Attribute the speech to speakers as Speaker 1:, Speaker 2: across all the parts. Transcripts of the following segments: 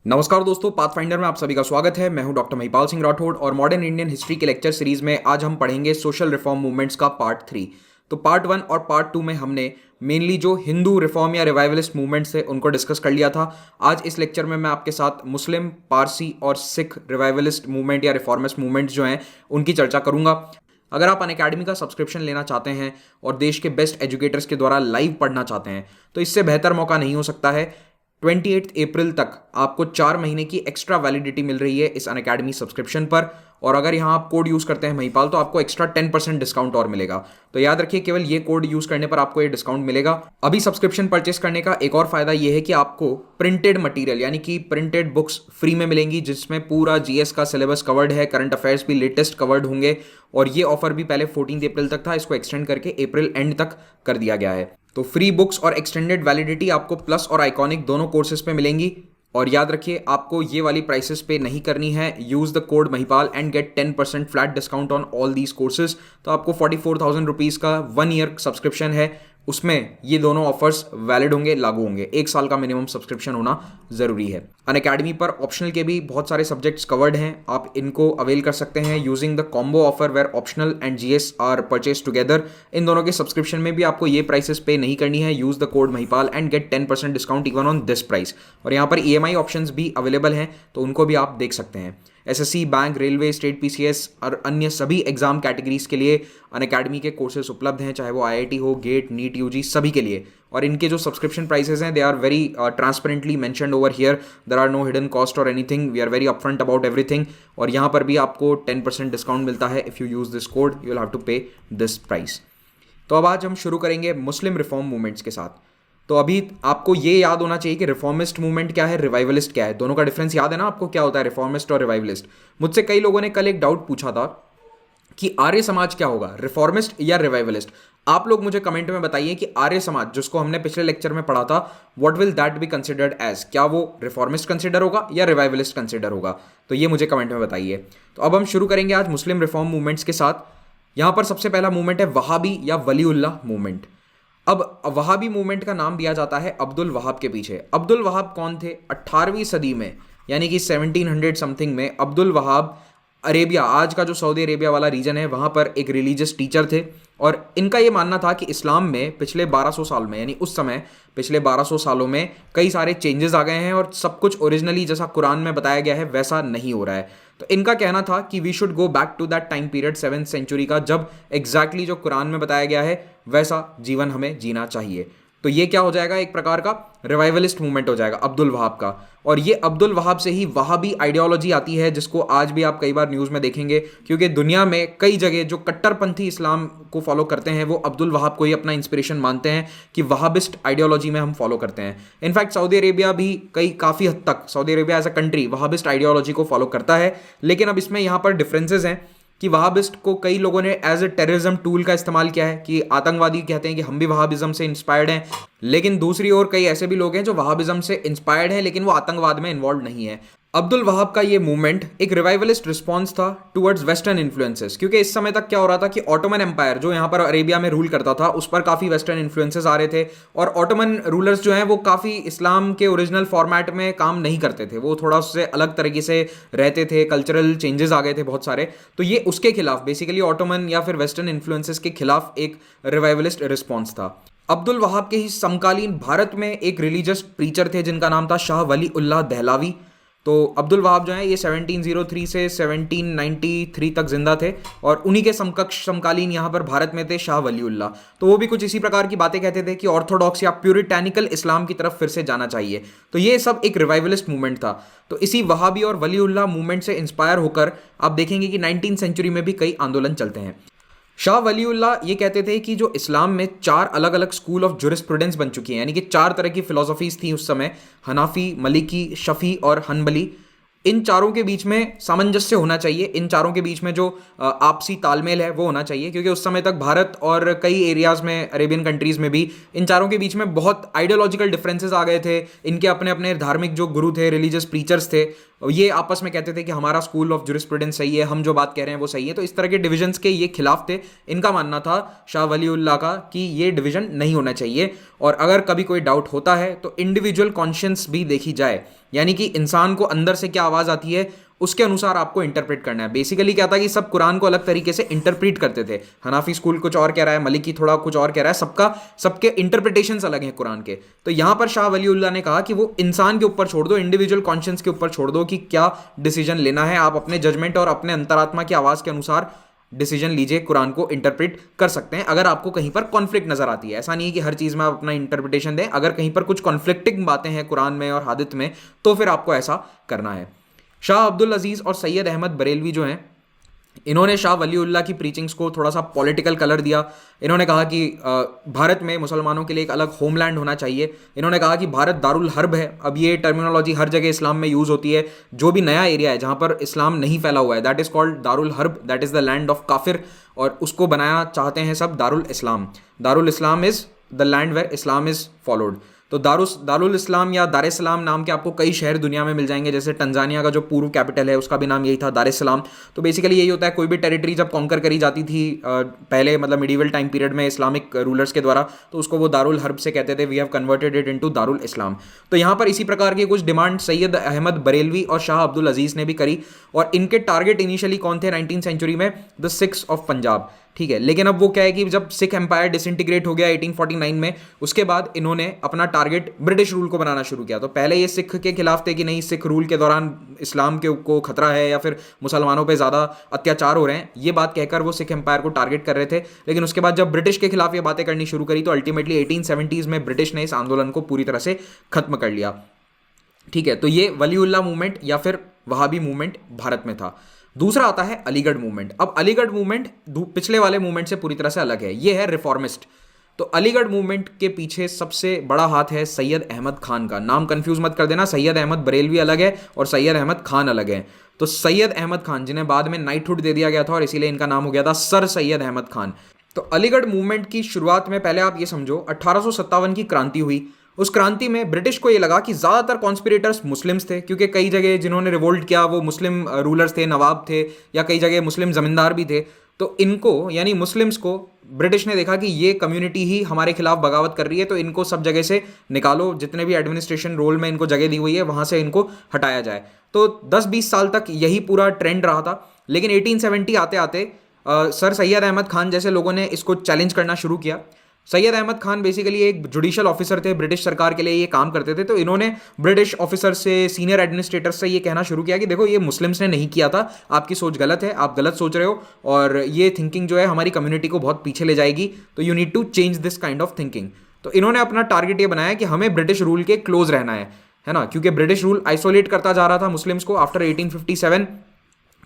Speaker 1: नमस्कार दोस्तों, पाथफाइंडर में आप सभी का स्वागत है। मैं हूं डॉक्टर महिपाल सिंह राठौड़ और मॉडर्न इंडियन हिस्ट्री के लेक्चर सीरीज में आज हम पढ़ेंगे सोशल रिफॉर्म मूवमेंट्स का पार्ट 3। तो पार्ट 1 और पार्ट 2 में हमने मेनली जो हिंदू रिफॉर्म या रिवाइवलिस्ट मूवमेंट्स थे उनको डिस्कस कर लिया था। आज इस लेक्चर में मैं आपके साथ मुस्लिम, पारसी और सिख रिवाइवलिस्ट मूवमेंट या रिफॉर्मिस्ट मूवमेंट जो हैं उनकी चर्चा करूंगा। अगर आप अनअकैडमी का सब्सक्रिप्शन लेना चाहते हैं और देश के बेस्ट एजुकेटर्स के द्वारा लाइव पढ़ना चाहते हैं तो इससे बेहतर मौका नहीं हो सकता है। 28 अप्रैल तक आपको 4 महीने की एक्स्ट्रा वैलिडिटी मिल रही है इस अनअकैडमी सब्सक्रिप्शन पर। और अगर यहाँ आप कोड यूज़ करते हैं महिपाल तो आपको एक्स्ट्रा 10% डिस्काउंट और मिलेगा। तो याद रखिए, केवल ये कोड यूज़ करने पर आपको ये डिस्काउंट मिलेगा। अभी सब्सक्रिप्शन परचेस करने का एक और फायदा ये है कि आपको प्रिंटेड मटेरियल यानी कि प्रिंटेड बुक्स फ्री में मिलेंगी, जिसमें पूरा जीएस का सिलेबस कवर्ड है, करंट अफेयर्स भी लेटेस्ट कवर्ड होंगे। और ये ऑफर भी पहले 14 अप्रैल तक था, इसको एक्सटेंड करके अप्रैल एंड तक कर दिया गया है। तो फ्री बुक्स और एक्सटेंडेड वैलिडिटी आपको प्लस और आइकॉनिक दोनों कोर्सेज पे मिलेंगी। और याद रखिए, आपको ये वाली प्राइसेस पे नहीं करनी है। Use the code Mahipal and get 10% flat discount on all these courses. तो आपको 44,000 रुपीज़ का 1 ईयर सब्सक्रिप्शन है, उसमें ये दोनों ऑफर्स वैलिड होंगे, लागू होंगे। 1 साल का मिनिमम सब्सक्रिप्शन होना ज़रूरी है। अनअकैडमी पर ऑप्शनल के भी बहुत सारे सब्जेक्ट्स कवर्ड हैं, आप इनको अवेल कर सकते हैं using the combo offer where optional and GS are purchase together. इन दोनों के सब्सक्रिप्शन में भी आपको ये प्राइसेस पे नहीं करनी है। Use the code Mahipal and get 10% discount even on this price. और यहाँ पर ईएमआई ऑप्शंस भी अवेलेबल हैं, तो उनको भी आप देख सकते हैं। SSC, bank, railway, state PCS और अन्य सभी एग्जाम कैटेगरीज के लिए अनअकैडमी के कोर्सेज उपलब्ध हैं, चाहे वो आईआईटी हो, गेट, नीट, यूजी, सभी के लिए। और इनके जो सब्सक्रिप्शन प्राइसेस हैं they are very transparently mentioned over here. There are no hidden cost और anything, we are very upfront about everything. और यहाँ पर भी आपको 10% डिस्काउंट मिलता है। If you use this code you will have to pay this price. तो अब आज हम शुरू करेंगे मुस्लिम रिफॉर्म मूवमेंट्स के साथ। तो अभी आपको ये याद होना चाहिए कि रिफॉर्मिस्ट मूवमेंट क्या है, रिवाइवलिस्ट क्या है। दोनों का डिफरेंस याद है ना आपको, क्या होता है रिफॉर्मिस्ट और रिवाइवलिस्ट। मुझसे कई लोगों ने कल एक डाउट पूछा था कि आर्य समाज क्या होगा, रिफॉर्मिस्ट या रिवाइवलिस्ट। आप लोग मुझे कमेंट में बताइए कि आर्य समाज जिसको हमने पिछले लेक्चर में पढ़ा था, what will that be considered as. क्या वो रिफॉर्मिस्ट कंसिडर होगा या रिवाइवलिस्ट कंसिडर होगा? तो ये मुझे कमेंट में बताइए। तो अब हम शुरू करेंगे आज मुस्लिम रिफॉर्म मूवमेंट्स के साथ। यहां पर सबसे पहला मूवमेंट है वहाबी या वलीउल्लाह मूवमेंट। अब वहाबी मूवमेंट का नाम दिया जाता है अब्दुल वहाब के पीछे। अब्दुल वहाब कौन थे? 18वीं सदी में यानी कि 1700 समथिंग में अब्दुल वहाब अरेबिया, आज का जो सऊदी अरेबिया वाला रीजन है, वहाँ पर एक रिलीजियस टीचर थे। और इनका ये मानना था कि इस्लाम में पिछले 1200 साल में, यानी उस समय पिछले 1200 सालों में कई सारे चेंजेस आ गए हैं और सब कुछ ओरिजिनली जैसा कुरान में बताया गया है वैसा नहीं हो रहा है। तो इनका कहना था कि we should go back to that time period 7th century का, जब एग्जैक्टली जो कुरान में बताया गया है वैसा जीवन हमें जीना चाहिए। तो ये क्या हो जाएगा, एक प्रकार का रिवाइवलिस्ट मूवमेंट हो जाएगा अब्दुल वहाब का। और ये अब्दुल वहाब से ही वहाबी आइडियोलॉजी आती है, जिसको आज भी आप कई बार न्यूज़ में देखेंगे, क्योंकि दुनिया में कई जगह जो कट्टरपंथी इस्लाम को फॉलो करते हैं वो अब्दुल वहाब को ही अपना इंस्पिरेशन मानते हैं कि वहाबिस्ट आइडियोलॉजी में हम फॉलो करते हैं। इनफैक्ट सऊदी अरेबिया भी काफ़ी हद तक, Saudi Arabia as a country Wahhabist ideology को फॉलो करता है। लेकिन अब इसमें यहाँ पर डिफरेंसेस हैं कि वहाबिस्ट को कई लोगों ने एज ए टेररिज्म टूल का इस्तेमाल किया है, कि आतंकवादी कहते हैं कि हम भी वहाबिज्म से इंस्पायर्ड हैं। लेकिन दूसरी ओर कई ऐसे भी लोग हैं जो वहाबिज्म से इंस्पायर्ड हैं लेकिन वो आतंकवाद में इन्वॉल्व नहीं है। अब्दुल वहाब का ये मूवमेंट एक रिवाइवलिस्ट रिस्पॉन्स था टुवर्ड्स वेस्टर्न इन्फ्लुएंसेस, क्योंकि इस समय तक क्या हो रहा था कि ऑटोमन एम्पायर जो यहाँ पर अरेबिया में रूल करता था उस पर काफ़ी वेस्टर्न इन्फ्लुएंसेस आ रहे थे। और ऑटोमन रूलर्स जो हैं वो काफ़ी इस्लाम के ओरिजिनल फॉर्मेट में काम नहीं करते थे, वो थोड़ा उससे अलग तरीके से रहते थे, कल्चरल चेंजेस आ गए थे बहुत सारे। तो ये उसके खिलाफ, बेसिकली ऑटोमन या फिर वेस्टर्न इन्फ्लुएंसेस के खिलाफ एक रिवाइवलिस्ट रिस्पॉन्स था। अब्दुल वहाब के ही समकालीन भारत में एक रिलीजियस प्रीचर थे जिनका नाम था शाह वली उल्लाह दहलावी। तो अब्दुल वहाब जो है ये 1703 से 1793 तक जिंदा थे और उन्हीं के समकक्ष समकालीन यहाँ पर भारत में थे शाह वलीउल्लाह। तो वो भी कुछ इसी प्रकार की बातें कहते थे कि ऑर्थोडॉक्स या प्यूरिटैनिकल इस्लाम की तरफ फिर से जाना चाहिए। तो ये सब एक रिवाइवलिस्ट मूवमेंट था। तो इसी वहाबी और वलीउल्लाह मूवमेंट से इंस्पायर होकर आप देखेंगे कि 19th सेंचुरी में भी कई आंदोलन चलते हैं। शाह वलीउल्लाह ये कहते थे कि जो इस्लाम में 4 अलग अलग स्कूल ऑफ जुरिस्प्रूडेंस बन चुकी हैं, यानी कि 4 तरह की फिलोसफीज थी उस समय, हनाफी, मलिकी, शफी और हनबली। इन चारों के बीच में सामंजस्य होना चाहिए, इन चारों के बीच में जो आपसी तालमेल है वो होना चाहिए, क्योंकि उस समय तक भारत और कई एरियाज में, अरेबियन कंट्रीज में भी इन चारों के बीच में बहुत आइडियोलॉजिकल डिफरेंसेस आ गए थे। इनके अपने अपने धार्मिक जो गुरु थे, रिलीजियस प्रीचर्स थे, ये आपस में कहते थे कि हमारा स्कूल ऑफ जुरिस्प्रूडेंस सही है, हम जो बात कह रहे हैं वो सही है। तो इस तरह के डिविजन्स के ये खिलाफ थे। इनका मानना था शाह वलीउल्लाह का कि ये डिवीजन नहीं होना चाहिए। और अगर कभी कोई डाउट होता है तो इंडिविजुअल कॉन्शियंस भी देखी जाए, यानी कि इंसान को अंदर से क्या आवाज़ आती है उसके अनुसार आपको इंटरप्रेट करना है। बेसिकली क्या था कि सब कुरान को अलग तरीके से इंटरप्रेट करते थे। हनाफी स्कूल कुछ और कह रहा है, मलिकी थोड़ा कुछ और कह रहा है, सबके इंटरप्रिटेशंस अलग हैं कुरान के। तो यहां पर शाह वलीउल्लाह ने कहा कि वो इंसान के ऊपर छोड़ दो, इंडिविजुअल कॉन्शियंस के ऊपर छोड़ दो कि क्या डिसीजन लेना है। आप अपने जजमेंट और अपने अंतरात्मा की आवाज़ के अनुसार डिसीजन लीजिए, कुरान को इंटरप्रेट कर सकते हैं। अगर आपको कहीं पर कॉन्फ्लिक्ट नजर आती है, ऐसा नहीं है कि हर चीज़ में आप अपना इंटरप्रिटेशन दें, अगर कहीं पर कुछ कॉन्फ्लिक्टिंग बातें हैं कुरान में और हादित में तो फिर आपको ऐसा करना है। शाह अब्दुल अजीज़ और सैयद अहमद बरेलवी जो हैं, इन्होंने शाह वलीउल्लाह की प्रीचिंग्स को थोड़ा सा पॉलिटिकल कलर दिया। इन्होंने कहा कि भारत में मुसलमानों के लिए एक अलग होमलैंड होना चाहिए। इन्होंने कहा कि भारत दारुल हर्ब है। अब ये टर्मिनोलॉजी हर जगह इस्लाम में यूज़ होती है। जो भी नया एरिया है जहाँ पर इस्लाम नहीं फैला हुआ है, दैट इज़ कॉल्ड दारुल हर्ब, that is the land of काफिर, और उसको बनाना चाहते हैं सब दारुल इस्लाम। दारुल इस्लाम is the land where Islam is followed. तो दारुल इस्लाम या दार इस्लाम नाम के आपको कई शहर दुनिया में मिल जाएंगे, जैसे टंजानिया का जो पूर्व कैपिटल है उसका भी नाम यही था, दार इस्लाम। तो बेसिकली यही होता है, कोई भी टेरिटरी जब कॉन्कर करी जाती थी पहले, मतलब मिडीवल टाइम पीरियड में इस्लामिक रूलर्स के द्वारा, तो उसको वो दारुल हर्ब से कहते थे, we have converted it into दारुल इस्लाम। तो यहाँ पर इसी प्रकार की कुछ डिमांड सैयद अहमद बरेलवी और शाह अब्दुल अजीज़ ने भी करी, और इनके टारगेट इनिशियली कौन थे 19वीं सेंचुरी में? The Sikhs of Punjab. ठीक है, लेकिन अब वो क्या है कि जब सिख एम्पायर डिसइंटीग्रेट हो गया 1849 में, उसके बाद इन्होंने अपना टारगेट ब्रिटिश रूल को बनाना शुरू किया। तो पहले ये सिख के खिलाफ थे कि नहीं, सिख रूल के दौरान इस्लाम के को खतरा है या फिर मुसलमानों पे ज़्यादा अत्याचार हो रहे हैं, ये बात कहकर वो सिख एम्पायर को टारगेट कर रहे थे। लेकिन उसके बाद जब ब्रिटिश के खिलाफ ये बातें करनी शुरू करी तो अल्टीमेटली 1870s में ब्रिटिश ने इस आंदोलन को पूरी तरह से खत्म कर लिया। ठीक है, तो ये वलीउल्लाह मूवमेंट या फिर वहाबी मूवमेंट भारत में था। दूसरा आता है अलीगढ़ मूवमेंट। अब अलीगढ़ मूवमेंट पिछले वाले मूवमेंट से पूरी तरह से अलग है, ये है रिफॉर्मिस्ट। तो अलीगढ़ मूवमेंट के पीछे सबसे बड़ा हाथ है सैयद अहमद खान का। नाम कंफ्यूज मत कर देना, सैयद अहमद बरेलवी अलग है और सैयद अहमद खान अलग है। तो सैयद अहमद खान, जिन्हें बाद में नाइटहुड दे दिया गया था और इसीलिए इनका नाम हो गया था सर सैयद अहमद खान। तो अलीगढ़ मूवमेंट की शुरुआत में पहले आप ये समझो 1857 की क्रांति हुई। उस क्रांति में ब्रिटिश को ये लगा कि ज़्यादातर कॉन्स्पिरेटर्स मुस्लिम्स थे, क्योंकि कई जगह जिन्होंने रिवोल्ट किया वो मुस्लिम रूलर्स थे, नवाब थे, या कई जगह मुस्लिम ज़मींदार भी थे। तो इनको यानी मुस्लिम्स को ब्रिटिश ने देखा कि ये कम्युनिटी ही हमारे खिलाफ बगावत कर रही है, तो इनको सब जगह से निकालो, जितने भी एडमिनिस्ट्रेशन रोल में इनको जगह दी हुई है वहाँ से इनको हटाया जाए। तो 10-20 साल तक यही पूरा ट्रेंड रहा था। लेकिन 1870 आते आते सर सैयद अहमद खान जैसे लोगों ने इसको चैलेंज करना शुरू किया। सैयद अहमद खान बेसिकली एक जुडिशल ऑफिसर थे, ब्रिटिश सरकार के लिए ये काम करते थे। तो इन्होंने ब्रिटिश ऑफिसर से, सीनियर एडमिनिस्ट्रेटर से ये कहना शुरू किया कि देखो, ये मुस्लिम्स ने नहीं किया था, आपकी सोच गलत है, आप गलत सोच रहे हो, और ये थिंकिंग जो है हमारी कम्युनिटी को बहुत पीछे ले जाएगी, तो you need to change this kind of thinking. तो इन्होंने अपना टारगेट ये बनाया कि हमें ब्रिटिश रूल के क्लोज रहना है ना, क्योंकि ब्रिटिश रूल आइसोलेट करता जा रहा था मुस्लिम्स को आफ्टर 1857।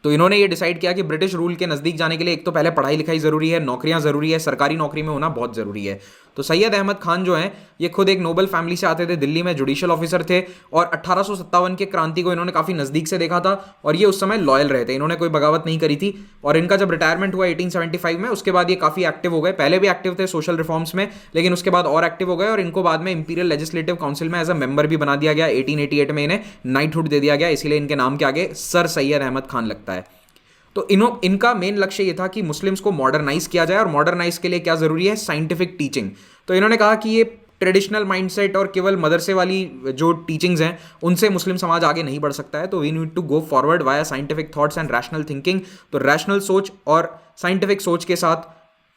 Speaker 1: तो इन्होंने ये डिसाइड किया कि ब्रिटिश रूल के नज़दीक जाने के लिए एक तो पहले पढ़ाई लिखाई ज़रूरी है, नौकरियां ज़रूरी है, सरकारी नौकरी में होना बहुत ज़रूरी है। तो सैयद अहमद खान जो हैं, ये खुद एक नोबल फैमिली से आते थे, दिल्ली में जुडिशल ऑफिसर थे, और 1857 के क्रांति को इन्होंने काफ़ी नज़दीक से देखा था, और ये उस समय लॉयल रहे थे, इन्होंने कोई बगावत नहीं करी थी। और इनका जब रिटायरमेंट हुआ 1875 में, उसके बाद ये काफ़ी एक्टिव हो गए। पहले भी एक्टिव थे सोशल रिफॉर्म्स में, लेकिन उसके बाद और एक्टिव हो गए, और इनको बाद में इंपीरियल लेजिस्लेटिव काउंसिल में एज अ मेंबर भी बना दिया गया। 1888 में इन्हें नाइटहुड दे दिया गया, इसीलिए इनके नाम के आगे सर सैयद अहमद खान लगता है। तो इनका मेन लक्ष्य ये था कि मुस्लिम्स को मॉडर्नाइज किया जाए, और मॉडर्नाइज के लिए क्या ज़रूरी है? Scientific teaching. तो इन्होंने कहा कि ये ट्रेडिशनल माइंडसेट और केवल मदरसे वाली जो टीचिंग्स हैं उनसे मुस्लिम समाज आगे नहीं बढ़ सकता है, तो we need to go forward via scientific thoughts and rational thinking. तो रैशनल सोच और साइंटिफिक सोच के साथ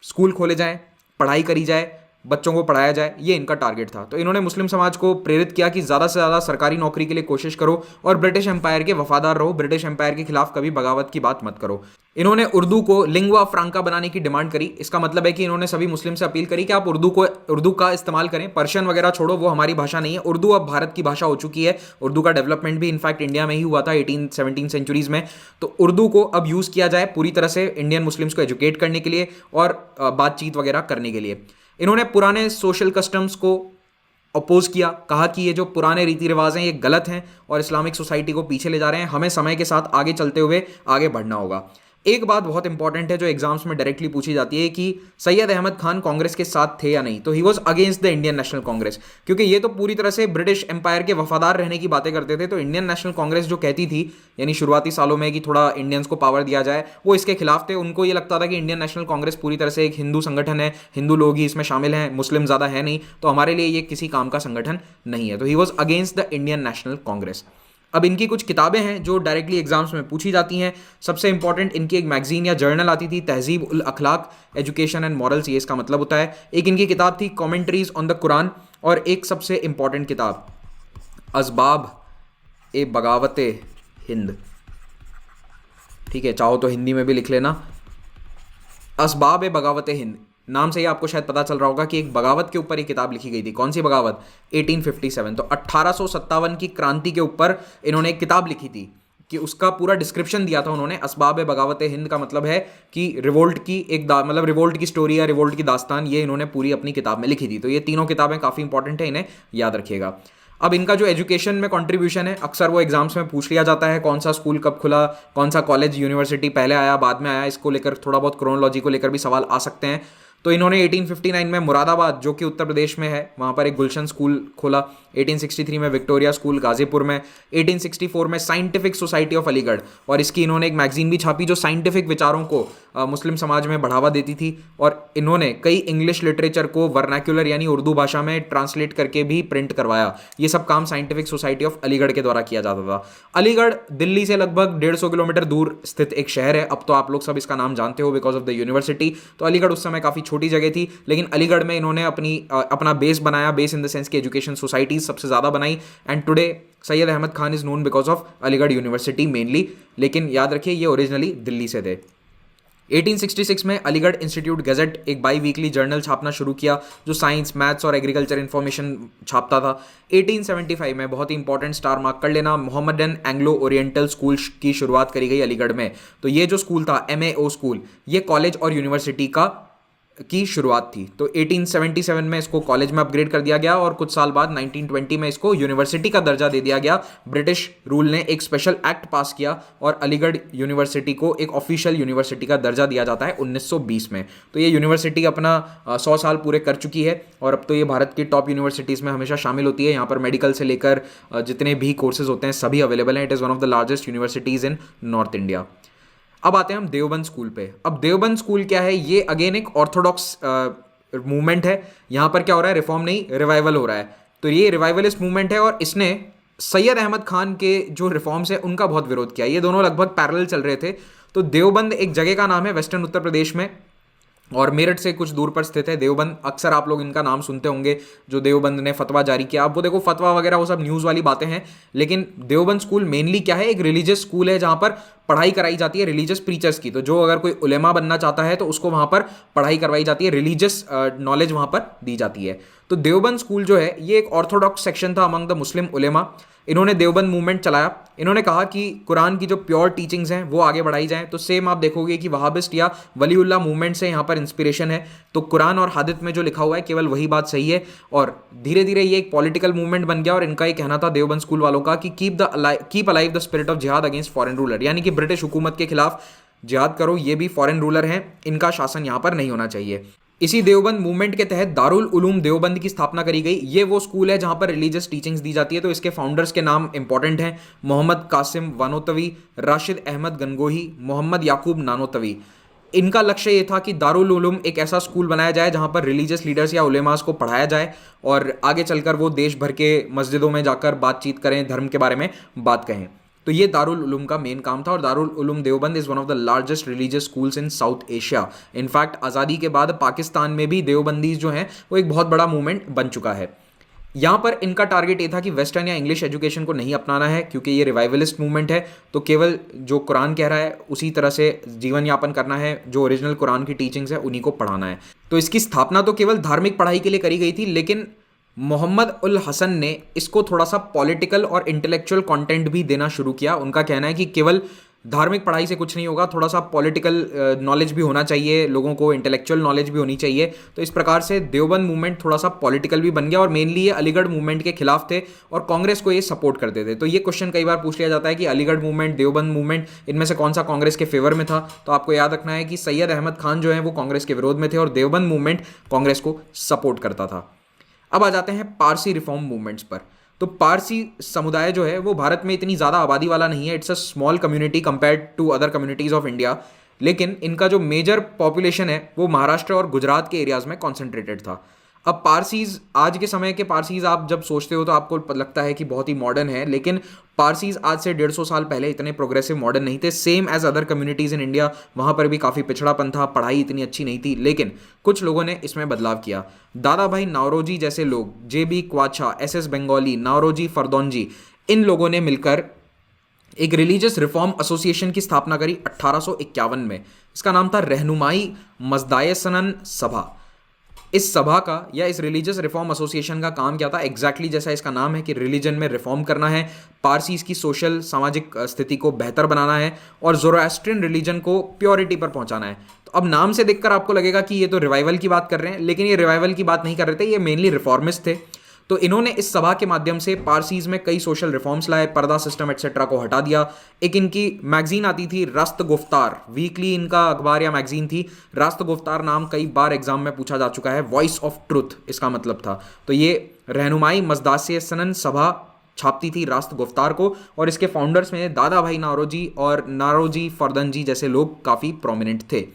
Speaker 1: स्कूल खोले जाएं, पढ़ाई करी जाए, बच्चों को पढ़ाया जाए, ये इनका टारगेट था। तो इन्होंने मुस्लिम समाज को प्रेरित किया कि ज़्यादा से ज़्यादा सरकारी नौकरी के लिए कोशिश करो और ब्रिटिश एम्पायर के वफादार रहो, ब्रिटिश एम्पायर के खिलाफ कभी बगावत की बात मत करो। इन्होंने उर्दू को लिंगुआ फ्रांका बनाने की डिमांड करी। इसका मतलब है कि इन्होंने सभी मुस्लिम से अपील करी कि आप उर्दू का इस्तेमाल करें, पर्शियन वगैरह छोड़ो, वो हमारी भाषा नहीं है। उर्दू अब भारत की भाषा हो चुकी है। उर्दू का डेवलपमेंट भी इनफैक्ट इंडिया में ही हुआ था 18-17 सेंचुरीज में। तो उर्दू को अब यूज़ किया जाए पूरी तरह से इंडियन मुस्लिम्स को एजुकेट करने के लिए और बातचीत वगैरह करने के लिए। इन्होंने पुराने सोशल कस्टम्स को अपोज किया, कहा कि ये जो पुराने रीति रिवाज हैं ये गलत हैं और इस्लामिक सोसाइटी को पीछे ले जा रहे हैं, हमें समय के साथ आगे चलते हुए आगे बढ़ना होगा। एक बात बहुत इंपॉर्टेंट है जो एग्जाम्स में डायरेक्टली पूछी जाती है कि सैयद अहमद खान कांग्रेस के साथ थे या नहीं, तो he was against the Indian national Congress, क्योंकि ये तो पूरी तरह से ब्रिटिश एम्पायर के वफादार रहने की बातें करते थे। तो इंडियन नेशनल कांग्रेस जो कहती थी, यानी शुरुआती सालों में कि थोड़ा इंडियंस को पावर दिया जाए, वो इसके खिलाफ थे। उनको ये लगता था कि इंडियन नेशनल कांग्रेस पूरी तरह से एक हिंदू संगठन है, हिंदू लोग ही इसमें शामिल हैं, मुस्लिम ज़्यादा है नहीं, तो हमारे लिए ये किसी काम का संगठन नहीं है। तो he was against the Indian national Congress. अब इनकी कुछ किताबें हैं जो डायरेक्टली एग्जाम्स में पूछी जाती हैं। सबसे इंपॉर्टेंट इनकी एक मैगजीन या जर्नल आती थी, तहजीब उल अखलाक, एजुकेशन एंड मॉरल्स, ये इसका मतलब होता है। एक इनकी किताब थी कमेंट्रीज ऑन द कुरान, और एक सबसे इंपॉर्टेंट किताब असबाब ए बगावत हिंद। ठीक है, चाहो तो हिंदी में भी लिख लेना, असबाब ए बगावत हिंद। नाम से ही आपको शायद पता चल रहा होगा कि एक बगावत के ऊपर एक किताब लिखी गई थी। कौन सी बगावत? 1857। तो 1857 की क्रांति के ऊपर इन्होंने एक किताब लिखी थी, कि उसका पूरा डिस्क्रिप्शन दिया था उन्होंने। असबाब बगावत हिंद का मतलब है कि रिवोल्ट की मतलब रिवोल्ट की स्टोरी या रिवोल्ट की दास्तान, ये इन्होंने पूरी अपनी किताब में लिखी थी। तो ये तीनों किताबें काफ़ी इंपॉर्टेंट है, इन्हें याद रखिएगा। अब इनका जो एजुकेशन में कंट्रीब्यूशन है, अक्सर वो एग्जाम्स में पूछ लिया जाता है, कौन सा स्कूल कब खुला, कौन सा कॉलेज यूनिवर्सिटी पहले आया बाद में आया, इसको लेकर थोड़ा बहुत क्रोनोलॉजी को लेकर भी सवाल आ सकते हैं। तो इन्होंने 1859 में मुरादाबाद, जो कि उत्तर प्रदेश में है, वहाँ पर एक गुलशन स्कूल खोला। 1863 में विक्टोरिया स्कूल गाजीपुर में। 1864 में साइंटिफिक सोसाइटी ऑफ अलीगढ़, और इसकी इन्होंने एक मैगजीन भी छापी जो साइंटिफिक विचारों को मुस्लिम समाज में बढ़ावा देती थी। और इन्होंने कई इंग्लिश लिटरेचर को वर्नाक्युलर यानी उर्दू भाषा में ट्रांसलेट करके भी प्रिंट करवाया। ये सब काम साइंटिफिक सोसाइटी ऑफ अलीगढ़ के द्वारा किया जाता था। अलीगढ़ दिल्ली से लगभग 150 किलोमीटर दूर स्थित एक शहर है। अब तो आप लोग सब इसका नाम जानते हो बिकॉज ऑफ द यूनिवर्सिटी। तो अलीगढ़ उस समय काफ़ी छोटी जगह थी, लेकिन अलीगढ़ में इन्होंने अपना बेस बनाया। बेस इन द सेंस की एजुकेशन सोसाइटीज सबसे ज़्यादा बनाई। And today Syed Ahmed Khan is known because of Aligarh university mainly, लेकिन याद रखिए ये ओरिजिनली दिल्ली से थे। 1866 में अलीगढ़ इंस्टीट्यूट गैजेट एक बाई वीकली जर्नल छापना शुरू किया जो साइंस, मैथ्स और एग्रीकल्चर इन्फॉर्मेशन छापता था। 1875 में, बहुत ही इंपॉर्टेंट, स्टार मार्क कर लेना, मोहम्मदन एंग्लो ओरिएंटल स्कूल की शुरुआत करी गई अलीगढ़ में। तो ये जो स्कूल था, MAO स्कूल, ये कॉलेज और यूनिवर्सिटी की शुरुआत थी। तो 1877 में इसको कॉलेज में अपग्रेड कर दिया गया, और कुछ साल बाद 1920 में इसको यूनिवर्सिटी का दर्जा दे दिया गया। ब्रिटिश रूल ने एक स्पेशल एक्ट पास किया और अलीगढ़ यूनिवर्सिटी को एक ऑफिशियल यूनिवर्सिटी का दर्जा दिया जाता है 1920 में। तो ये यूनिवर्सिटी अपना 100 साल पूरे कर चुकी है, और अब तो ये भारत की टॉप यूनिवर्सिटीज़ में हमेशा शामिल होती है। यहाँ पर मेडिकल से लेकर जितने भी कोर्सेज होते हैं सभी अवेलेबल हैं। It is one of the largest universities in north India. अब आते हैं हम देवबंद स्कूल पे। अब देवबंद स्कूल क्या है? ये अगेन एक ऑर्थोडॉक्स मूवमेंट है। यहाँ पर क्या हो रहा है? रिफॉर्म नहीं, रिवाइवल हो रहा है। तो ये रिवाइवलिस्ट मूवमेंट है, और इसने सैयद अहमद खान के जो रिफॉर्म्स है उनका बहुत विरोध किया। ये दोनों लगभग पैरेलल चल रहे थे। तो देवबंद एक जगह का नाम है वेस्टर्न उत्तर प्रदेश में, और मेरठ से कुछ दूर पर स्थित है देवबंद। अक्सर आप लोग इनका नाम सुनते होंगे, जो देवबंद ने फतवा जारी किया। अब वो देखो, फतवा वगैरह वो सब न्यूज़ वाली बातें हैं, लेकिन देवबंद स्कूल मेनली क्या है? एक रिलीजियस स्कूल है जहाँ पर पढ़ाई कराई जाती है रिलीजियस प्रीचर्स की। तो जो अगर कोई उलेमा बनना चाहता है तो उसको वहाँ पर पढ़ाई करवाई जाती है, रिलीजियस नॉलेज वहाँ पर दी जाती है। तो देवबंद स्कूल जो है ये एक ऑर्थोडॉक्स सेक्शन था अमंग द मुस्लिम उलेमा। इन्होंने देवबंद मूवमेंट चलाया। इन्होंने कहा कि कुरान की जो प्योर टीचिंग्स हैं वो आगे बढ़ाई जाएं। तो सेम आप देखोगे कि वहाबिस्ट या वलीउल्लाह मूवमेंट से यहाँ पर इंस्पिरेशन है। तो कुरान और हादित में जो लिखा हुआ है केवल वही बात सही है, और धीरे धीरे ये एक पॉलिटिकल मूवमेंट बन गया। और इनका ये कहना था देवबंद स्कूल वालों का कि keep alive the spirit of जिहाद अगेंस्ट फॉरेन रूलर, यानी कि ब्रिटिश हुकूमत के खिलाफ जिहाद करो, ये भी फॉरेन रूलर हैं, इनका शासन यहाँ पर नहीं होना चाहिए। इसी देवबंद मूवमेंट के तहत दारुल उलूम देवबंद की स्थापना करी गई। ये वो स्कूल है जहाँ पर रिलीजियस टीचिंग्स दी जाती है। तो इसके फाउंडर्स के नाम इंपॉर्टेंट हैं, मोहम्मद कासिम वानोतवी, राशिद अहमद गनगोही, मोहम्मद याकूब नानोतवी। इनका लक्ष्य ये था कि दारुल उलूम एक ऐसा स्कूल बनाया जाए जहाँ पर रिलीजियस लीडर्स या उलेमास को पढ़ाया जाए, और आगे चलकर वो देश भर के मस्जिदों में जाकर बातचीत करें, धर्म के बारे में बात कहें। तो ये दारुल उलूम का मेन काम था। और Darul Uloom Deoband is one of the largest religious schools in south Asia. In fact आज़ादी के बाद पाकिस्तान में भी देवबंदीज जो हैं वो एक बहुत बड़ा मूवमेंट बन चुका है। यहाँ पर इनका टारगेट ये था कि वेस्टर्न या इंग्लिश एजुकेशन को नहीं अपनाना है, क्योंकि ये रिवाइवलिस्ट मूवमेंट है। तो केवल जो कुरान कह रहा है उसी तरह से जीवन यापन करना है, जो ओरिजिनल कुरान की टीचिंग्स है उन्हीं को पढ़ाना है। तो इसकी स्थापना तो केवल धार्मिक पढ़ाई के लिए करी गई थी, लेकिन मोहम्मद उल हसन ने इसको थोड़ा सा पॉलिटिकल और इंटेलेक्चुअल कंटेंट भी देना शुरू किया। उनका कहना है कि केवल धार्मिक पढ़ाई से कुछ नहीं होगा, थोड़ा सा पॉलिटिकल नॉलेज भी होना चाहिए, लोगों को इंटेलेक्चुअल नॉलेज भी होनी चाहिए। तो इस प्रकार से देवबंद मूवमेंट थोड़ा सा पॉलिटिकल भी बन गया और मेनली ये अलीगढ़ मूवमेंट के खिलाफ थे और कांग्रेस को ये सपोर्ट करते थे। तो ये क्वेश्चन कई बार पूछ लिया जाता है कि अलीगढ़ मूवमेंट, देवबंद मूवमेंट, इनमें से कौन सा कांग्रेस के फेवर में था। तो आपको याद रखना है कि सैयद अहमद खान जो है वो कांग्रेस के विरोध में थे और देवबंद मूवमेंट कांग्रेस को सपोर्ट करता था। अब आ जाते हैं पारसी रिफॉर्म मूवमेंट्स पर। तो पारसी समुदाय जो है वो भारत में इतनी ज़्यादा आबादी वाला नहीं है, it's a small community compared to other communities of India. लेकिन इनका जो मेजर पॉपुलेशन है वो महाराष्ट्र और गुजरात के एरियाज़ में कॉन्सेंट्रेटेड था। अब पारसीज, आज के समय के पारसीज आप जब सोचते हो तो आपको लगता है कि बहुत ही मॉडर्न है, लेकिन पारसीज आज से 150 साल पहले इतने प्रोग्रेसिव मॉडर्न नहीं थे। Same as other communities in India, वहाँ पर भी काफ़ी पिछड़ापन था, पढ़ाई इतनी अच्छी नहीं थी, लेकिन कुछ लोगों ने इसमें बदलाव किया। दादा भाई नावरोजी जैसे लोग, JB क्वाचा, SS बंगाली, नावरोजी फरदौनजी, इन लोगों ने मिलकर एक रिलीजियस रिफॉर्म एसोसिएशन की स्थापना करी 1851 में। इसका नाम था रहनुमाई मजदायसनन सभा। इस सभा का या इस रिलीजियस रिफॉर्म एसोसिएशन का काम क्या था? एग्जैक्टली जैसा इसका नाम है कि रिलीजन में रिफॉर्म करना है, पारसीज की सोशल सामाजिक स्थिति को बेहतर बनाना है और ज़ोरास्ट्रियन रिलीजन को प्योरिटी पर पहुंचाना है। तो अब नाम से देखकर आपको लगेगा कि ये तो रिवाइवल की बात कर रहे हैं, लेकिन ये रिवाइवल की बात नहीं कर रहे थे, ये मेनली रिफॉर्मिस्ट थे। तो इन्होंने इस सभा के माध्यम से पारसीज में कई सोशल रिफॉर्म्स लाए, पर्दा सिस्टम एटसेट्रा को हटा दिया। एक इनकी मैगजीन आती थी रास्त गुफ्तार, वीकली इनका अखबार या मैगजीन थी। रास्त गुफ्तार नाम कई बार एग्जाम में पूछा जा चुका है, वॉइस ऑफ ट्रुथ इसका मतलब था। तो ये रहनुमाई मजदासे सनन सभा छापती थी रास्त गुफ्तार को, और इसके फाउंडर्स में दादा भाई नारोजी और नारोजी फरदनजी जैसे लोग काफ़ी प्रोमिनेंट थे।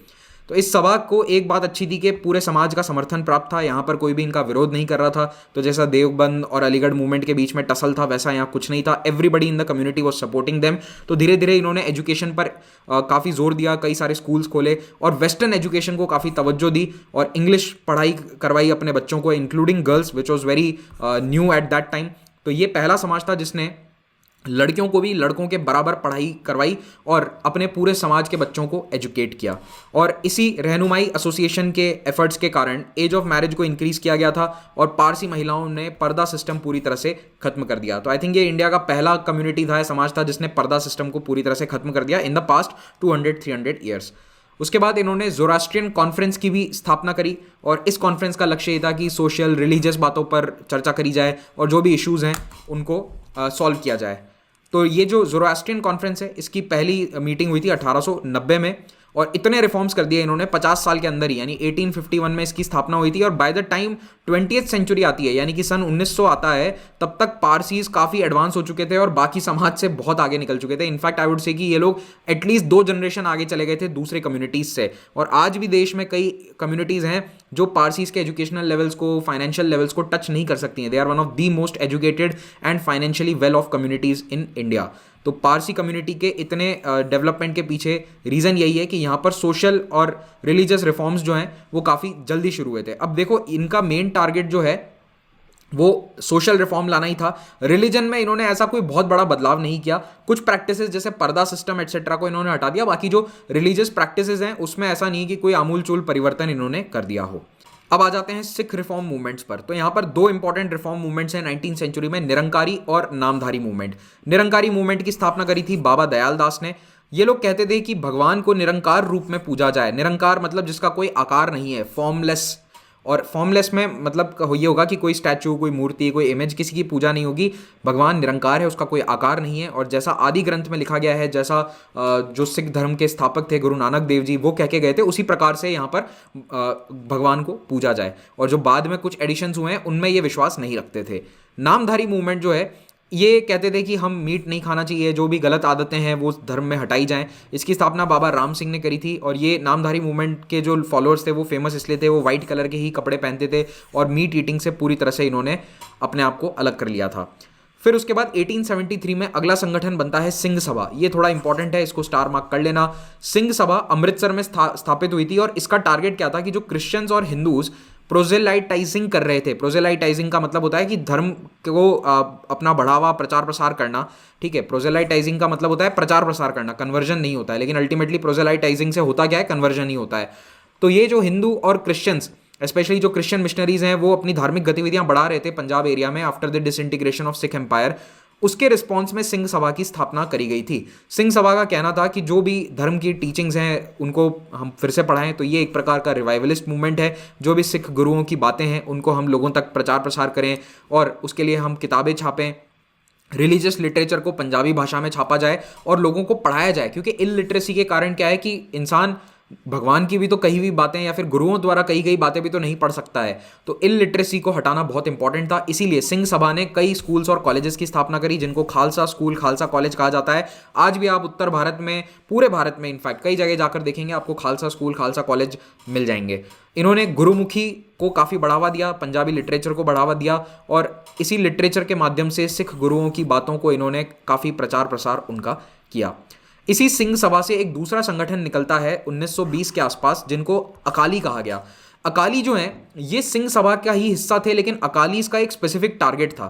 Speaker 1: तो इस सभा को एक बात अच्छी थी कि पूरे समाज का समर्थन प्राप्त था, यहाँ पर कोई भी इनका विरोध नहीं कर रहा था। तो जैसा देवबंद और अलीगढ़ मूवमेंट के बीच में टसल था, वैसा यहाँ कुछ नहीं था। Everybody in the community was supporting them. तो धीरे धीरे इन्होंने एजुकेशन पर काफ़ी जोर दिया, कई सारे स्कूल्स खोले और वेस्टर्न एजुकेशन को काफ़ी तवज्जो दी और इंग्लिश पढ़ाई करवाई अपने बच्चों को, including girls, which was very new at that time. तो ये पहला समाज था जिसने लड़कियों को भी लड़कों के बराबर पढ़ाई करवाई और अपने पूरे समाज के बच्चों को एजुकेट किया। और इसी रहनुमाई एसोसिएशन के एफर्ट्स के कारण एज ऑफ मैरिज को इंक्रीज किया गया था और पारसी महिलाओं ने पर्दा सिस्टम पूरी तरह से खत्म कर दिया। तो आई थिंक ये इंडिया का पहला कम्युनिटी था, समाज था, जिसने पर्दा सिस्टम को पूरी तरह से खत्म कर दिया इन द पास्ट 200-300 ईयर्स। उसके बाद इन्होंने ज़ोरास्ट्रियन कॉन्फ्रेंस की भी स्थापना करी और इस कॉन्फ्रेंस का लक्ष्य ये था कि सोशल रिलीजियस बातों पर चर्चा करी जाए और जो भी इश्यूज़ हैं उनको सॉल्व किया जाए। तो ये जो ज़ोरास्ट्रियन कॉन्फ्रेंस है, इसकी पहली मीटिंग हुई थी 1890 में और इतने रिफॉर्म्स कर दिए इन्होंने 50 साल के अंदर ही, यानी 1851 में इसकी स्थापना हुई थी। और by the time 20th century आती है, यानी कि सन 1900 आता है, तब तक पारसीज काफ़ी एडवांस हो चुके थे और बाकी समाज से बहुत आगे निकल चुके थे। इनफैक्ट आई वुड से कि ये लोग एटलीस्ट 2 जनरेशन आगे चले गए थे दूसरे कम्युनिटीज़ से। और आज भी देश में कई कम्युनिटीज़ हैं जो पारसीज के एजुकेशनल लेवल्स को, फाइनेंशियल लेवल्स को टच नहीं कर सकती हैं। They are one of the most educated and financially well off communities in India. तो पारसी कम्युनिटी के इतने डेवलपमेंट के पीछे रीज़न यही है कि यहाँ पर सोशल और रिलीजियस रिफॉर्म्स जो हैं वो काफ़ी जल्दी शुरू हुए थे। अब देखो, इनका मेन टारगेट जो है वो सोशल रिफॉर्म लाना ही था। रिलीजन में इन्होंने ऐसा कोई बहुत बड़ा बदलाव नहीं किया। कुछ प्रैक्टिसेस जैसे पर्दा सिस्टम एटसेट्रा को इन्होंने हटा दिया, बाकी जो रिलीजियस प्रैक्टिसेस हैं उसमें ऐसा नहीं कि कोई आमूलचूल परिवर्तन इन्होंने कर दिया हो। अब आ जाते हैं सिख रिफॉर्म मूवमेंट्स पर। तो यहाँ पर 2 इंपॉर्टेंट रिफॉर्म मूवमेंट्स हैं 19th सेंचुरी में, निरंकारी और नामधारी मूवमेंट। निरंकारी मूवमेंट की स्थापना करी थी बाबा दयाल दास ने। ये लोग कहते थे कि भगवान को निरंकार रूप में पूजा जाए। निरंकार मतलब जिसका कोई आकार नहीं है, फॉर्मलेस। और फॉर्मलेस में मतलब ये होगा कि कोई स्टैचू, कोई मूर्ति, कोई इमेज, किसी की पूजा नहीं होगी। भगवान निरंकार है, उसका कोई आकार नहीं है। और जैसा आदि ग्रंथ में लिखा गया है, जैसा जो सिख धर्म के स्थापक थे गुरु नानक देव जी, वो कह के गए थे, उसी प्रकार से यहाँ पर भगवान को पूजा जाए। और जो बाद में कुछ एडिशंस हुए हैं उनमें ये विश्वास नहीं रखते थे। नामधारी मूवमेंट जो है, ये कहते थे कि हम मीट नहीं खाना चाहिए, जो भी गलत आदतें हैं वो धर्म में हटाई जाएं। इसकी स्थापना बाबा राम सिंह ने करी थी। और ये नामधारी मूवमेंट के जो फॉलोअर्स थे वो फेमस इसलिए थे, वो वाइट कलर के ही कपड़े पहनते थे और मीट ईटिंग से पूरी तरह से इन्होंने अपने आप को अलग कर लिया था। फिर उसके बाद 1873 में अगला संगठन बनता है सिंह सभा। ये थोड़ा इंपॉर्टेंट है, इसको स्टार मार्क कर लेना। सिंह सभा अमृतसर में स्थापित हुई थी और इसका टारगेट क्या था कि जो क्रिश्चियंस और हिंदूज प्रोजेलाइटाइजिंग कर रहे थे। प्रोजेलाइटाइजिंग का मतलब होता है कि धर्म को अपना बढ़ावा, प्रचार प्रसार करना। ठीक है, प्रोजेलाइटाइजिंग का मतलब होता है प्रचार प्रसार करना, कन्वर्जन नहीं होता है। लेकिन अल्टीमेटली प्रोजेलाइटाइजिंग से होता क्या है? कन्वर्जन ही होता है। तो ये जो हिंदू और क्रिश्चियंस, स्पेशली जो क्रिश्चियन मिशनरीज हैं, वो अपनी धार्मिक गतिविधियां बढ़ा रहे थे पंजाब एरिया में after the disintegration of Sikh empire. उसके रिस्पॉन्स में सिंह सभा की स्थापना करी गई थी। सिंह सभा का कहना था कि जो भी धर्म की टीचिंग्स हैं उनको हम फिर से पढ़ाएं, तो ये एक प्रकार का रिवाइवलिस्ट मूवमेंट है। जो भी सिख गुरुओं की बातें हैं उनको हम लोगों तक प्रचार प्रसार करें और उसके लिए हम किताबें छापें, रिलीजियस लिटरेचर को पंजाबी भाषा में छापा जाए और लोगों को पढ़ाया जाए। क्योंकि इलिटरेसी के कारण क्या है कि इंसान भगवान की भी तो कही हुई बातें या फिर गुरुओं द्वारा कही गई बातें भी तो नहीं पढ़ सकता है। तो इलिटरेसी को हटाना बहुत इंपॉर्टेंट था, इसीलिए सिंह सभा ने कई स्कूल्स और कॉलेजेस की स्थापना करी, जिनको खालसा स्कूल, खालसा कॉलेज कहा जाता है। आज भी आप उत्तर भारत में, पूरे भारत में इनफैक्ट कई जगह जाकर देखेंगे आपको खालसा स्कूल, खालसा कॉलेज मिल जाएंगे। इन्होंने गुरुमुखी को काफ़ी बढ़ावा दिया, पंजाबी लिटरेचर को बढ़ावा दिया और इसी लिटरेचर के माध्यम से सिख गुरुओं की बातों को इन्होंने काफ़ी प्रचार प्रसार उनका किया। इसी सिंह सभा से एक दूसरा संगठन निकलता है 1920 के आसपास, जिनको अकाली कहा गया। अकाली जो है ये सिंह सभा का ही हिस्सा थे, लेकिन अकाली इसका एक स्पेसिफिक टारगेट था।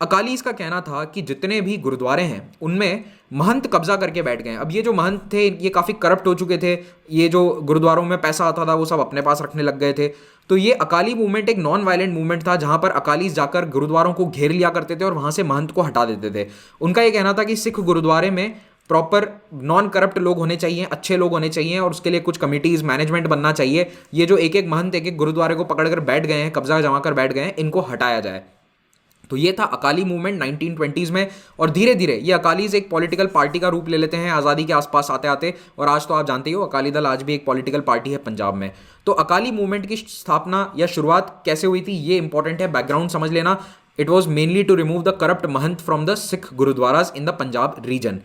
Speaker 1: अकाली इसका कहना था कि जितने भी गुरुद्वारे हैं उनमें महंत कब्जा करके बैठ गए। अब ये जो महंत थे ये काफ़ी करप्ट हो चुके थे, ये जो गुरुद्वारों में पैसा आता था वो सब अपने पास रखने लग गए थे। तो ये अकाली मूवमेंट एक नॉन वायलेंट मूवमेंट था, जहां पर अकालीस जाकर गुरुद्वारों को घेर लिया करते थे और वहां से महंत को हटा देते थे। उनका ये कहना था कि सिख गुरुद्वारे में प्रॉपर नॉन करप्ट लोग होने चाहिए, अच्छे लोग होने चाहिए और उसके लिए कुछ कमिटीज, मैनेजमेंट बनना चाहिए। ये जो एक एक महंत एक एक गुरुद्वारे को पकड़कर बैठ गए हैं, कब्जा जमा कर बैठ गए हैं, इनको हटाया जाए। तो ये था अकाली मूवमेंट 1920s में। और धीरे धीरे ये अकालीज एक पॉलिटिकल पार्टी का रूप ले लेते हैं आज़ादी के आसपास आते आते, और आज तो आप जानते ही हो अकाली दल आज भी एक पॉलिटिकल पार्टी है पंजाब में। तो अकाली मूवमेंट की स्थापना या शुरुआत कैसे हुई थी ये इंपॉर्टेंट है, बैकग्राउंड समझ लेना। It was mainly to remove the corrupt mahant from the Sikh gurdwaras in the Punjab region.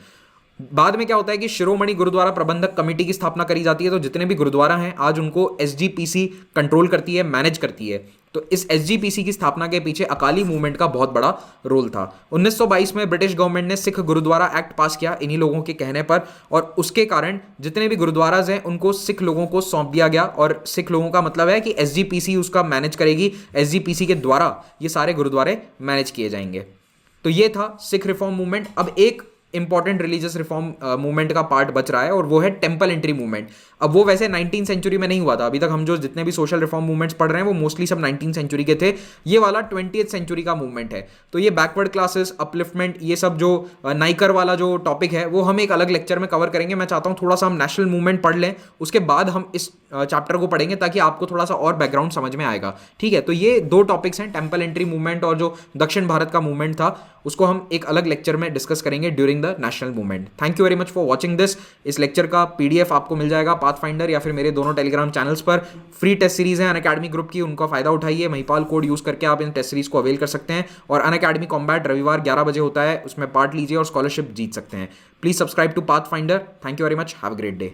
Speaker 1: बाद में क्या होता है कि शिरोमणि गुरुद्वारा प्रबंधक कमेटी की स्थापना करी जाती है। तो जितने भी गुरुद्वारा हैं आज उनको एसजीपीसी कंट्रोल करती है, मैनेज करती है। तो इस एसजीपीसी की स्थापना के पीछे अकाली मूवमेंट का बहुत बड़ा रोल था। 1922 में ब्रिटिश गवर्नमेंट ने सिख गुरुद्वारा एक्ट पास किया इन्हीं लोगों के कहने पर, और उसके कारण जितने भी गुरुद्वाराज हैं उनको सिख लोगों को सौंप दिया गया। और सिख लोगों का मतलब है कि एसजीपीसी उसका मैनेज करेगी, एसजीपीसी के द्वारा ये सारे गुरुद्वारे मैनेज किए जाएंगे। तो ये था सिख रिफॉर्म मूवमेंट। अब एक इंपॉर्टेंट रिलीजियस रिफॉर्म मूवमेंट का पार्ट बच रहा है और वो है टेम्पल एंट्री मूवमेंट। अब वो वैसे 19वीं सेंचुरी में नहीं हुआ था। अभी तक हम जो जितने भी सोशल रिफॉर्म मूवमेंट्स पढ़ रहे हैं वो मोस्टली सब 19वीं सेंचुरी के थे। ये वाला 20वीं सेंचुरी का मूवमेंट है। तो ये बैकवर्ड क्लासेस, अपलिफ्टमेंट, ये सब जो नाइकर वाला जो टॉपिक है वो हम एक अलग लेक्चर में कवर करेंगे। मैं चाहता हूँ थोड़ा सा हम नेशनल मूवमेंट पढ़ लें, उसके बाद हम इस चैप्टर को पढ़ेंगे ताकि आपको थोड़ा सा और बैकग्राउंड समझ में आएगा। ठीक है, तो ये दो टॉपिक्स हैं, टेम्पल एंट्री मूवमेंट और जो दक्षिण भारत का मूवमेंट था उसको हम एक अलग लेक्चर में डिस्कस करेंगे during the national movement. Thank you very much for watching this. इस लेक्चर का पीडीएफ आपको मिल जाएगा पाथफाइंडर या फिर मेरे दोनों टेलीग्राम चैनल्स पर। फ्री टेस्ट सीरीज है अनअकैडमी ग्रुप की, उनका फायदा उठाइए। महिपाल कोड यूज करके आप इन टेस्ट सीरीज को अवेल कर सकते हैं। और अनअकैडमी कॉम्बैट रविवार 11 बजे होता है, उसमें पार्ट लीजिए और स्कॉलरशिप जीत सकते हैं। Please subscribe to Pathfinder. Thank you very much, have a great day.